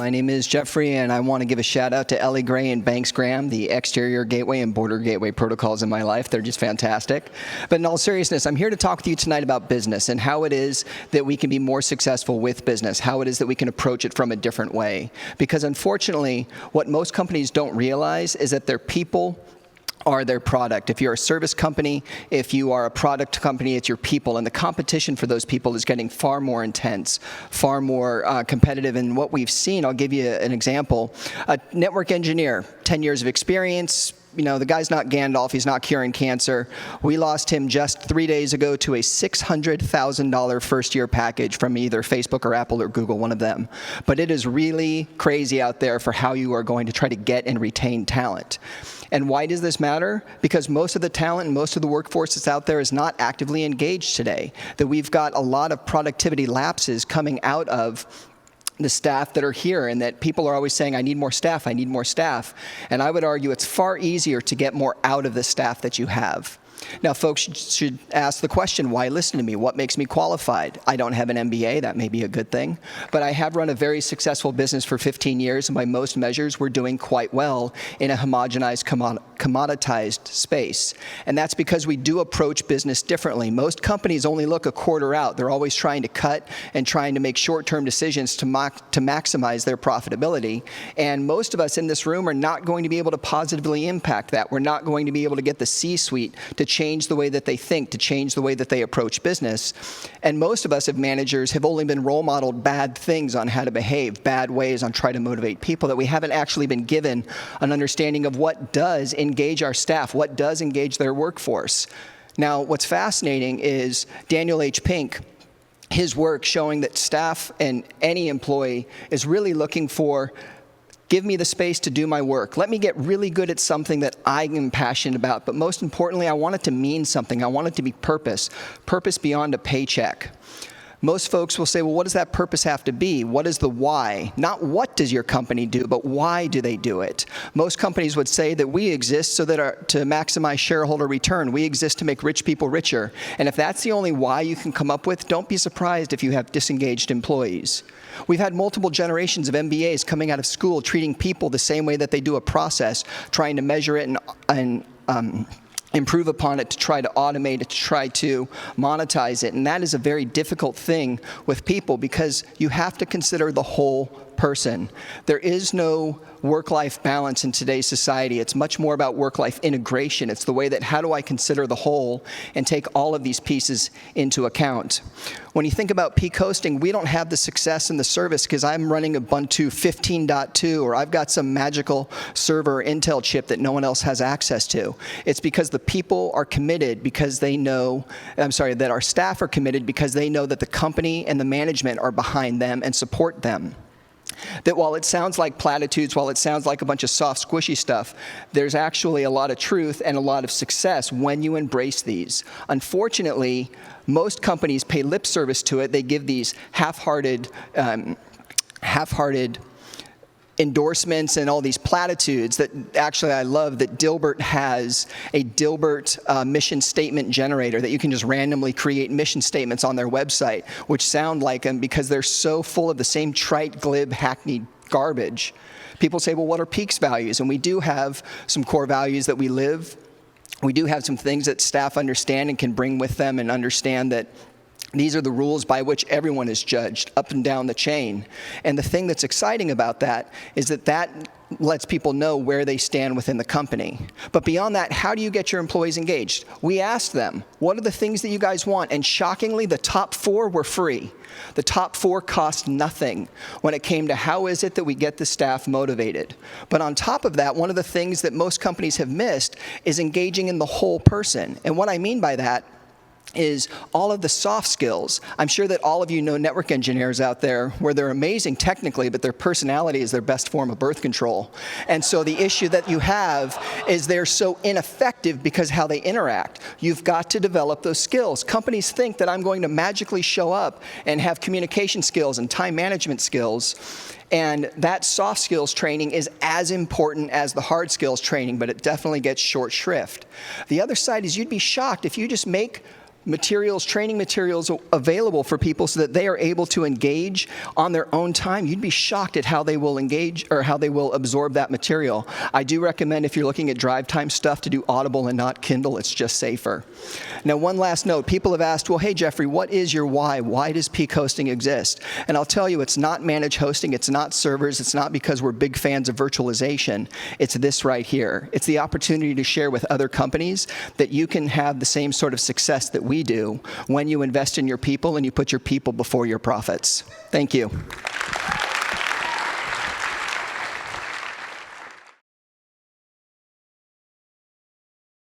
My name is Jeffrey, and I want to give a shout out to Ellie Gray and Banks Graham, the exterior gateway and border gateway protocols in my life. They're just fantastic. But in all seriousness, I'm here to talk with you tonight about business and how it is that we can be more successful with business, how it is that we can approach it from a different way. Because unfortunately, what most companies don't realize is that their people are their product. If you're a service company, if you are a product company, it's your people. And the competition for those people is getting far more intense, far more competitive. And what we've seen, I'll give you an example. A network engineer, 10 years of experience. You know, the guy's not Gandalf, he's not curing cancer. We lost him just 3 days ago to a $600,000 first-year package from either Facebook or Apple or Google, one of them. But it is really crazy out there for how you are going to try to get and retain talent. And why does this matter? Because most of the talent and most of the workforce that's out there is not actively engaged today. That we've got a lot of productivity lapses coming out of the staff that are here, and that people are always saying, I need more staff, I need more staff. And I would argue it's far easier to get more out of the staff that you have. Now, folks should ask the question, why listen to me? What makes me qualified? I don't have an MBA, that may be a good thing, but I have run a very successful business for 15 years, and by most measures, we're doing quite well in a homogenized, commoditized space. And that's because we do approach business differently. Most companies only look a quarter out. They're always trying to cut and trying to make short-term decisions to maximize their profitability. And most of us in this room are not going to be able to positively impact that. We're not going to be able to get the C-suite to change the way that they think, to change the way that they approach business. And most of us as managers have only been role modeled bad things on how to behave, bad ways on trying to motivate people, that we haven't actually been given an understanding of what does engage our staff, what does engage their workforce. Now, what's fascinating is Daniel H. Pink, his work showing that staff and any employee is really looking for, give me the space to do my work. Let me get really good at something that I am passionate about. But most importantly, I want it to mean something. I want it to be purpose beyond a paycheck. Most folks will say, well, what does that purpose have to be? What is the why? Not what does your company do, but why do they do it? Most companies would say that we exist so that to maximize shareholder return. We exist to make rich people richer. And if that's the only why you can come up with, don't be surprised if you have disengaged employees. We've had multiple generations of MBAs coming out of school treating people the same way that they do a process, trying to measure it and improve upon it, to try to automate it, to try to monetize it. And that is a very difficult thing with people because you have to consider the whole person. There is no work-life balance in today's society. It's much more about work-life integration. It's the way that how do I consider the whole and take all of these pieces into account. When you think about peak hosting, we don't have the success in the service because I'm running Ubuntu 15.2 or I've got some magical server Intel chip that no one else has access to. It's because the people are committed because they know, that our staff are committed because they know that the company and the management are behind them and support them. That while it sounds like platitudes, while it sounds like a bunch of soft, squishy stuff, there's actually a lot of truth and a lot of success when you embrace these. Unfortunately, most companies pay lip service to it. They give these half-hearted endorsements and all these platitudes that actually I love that Dilbert has a Dilbert mission statement generator that you can just randomly create mission statements on their website, which sound like them because they're so full of the same trite, glib, hackneyed garbage. People say, well, what are peaks values? And we do have some core values that we live. We do have some things that staff understand and can bring with them and understand that these are the rules by which everyone is judged up and down the chain. And the thing that's exciting about that is that that lets people know where they stand within the company. But beyond that, how do you get your employees engaged? We asked them, what are the things that you guys want? And shockingly, the top 4 were free. The top 4 cost nothing when it came to how is it that we get the staff motivated. But on top of that, one of the things that most companies have missed is engaging in the whole person. And what I mean by that is all of the soft skills. I'm sure that all of you know network engineers out there where they're amazing technically, but their personality is their best form of birth control. And so the issue that you have is they're so ineffective because how they interact. You've got to develop those skills. Companies think that I'm going to magically show up and have communication skills and time management skills. And that soft skills training is as important as the hard skills training, but it definitely gets short shrift. The other side is you'd be shocked if you just make materials, training materials available for people so that they are able to engage on their own time. You'd be shocked at how they will engage or how they will absorb that material. I do recommend, if you're looking at Drivetime stuff, to do Audible and not Kindle. It's just safer. Now, one last note. People have asked, well, hey, Jeffrey, what is your why? Why does peak hosting exist? And I'll tell you, it's not managed hosting. It's not servers. It's not because we're big fans of virtualization. It's this right here. It's the opportunity to share with other companies that you can have the same sort of success that we do when you invest in your people and you put your people before your profits. Thank you.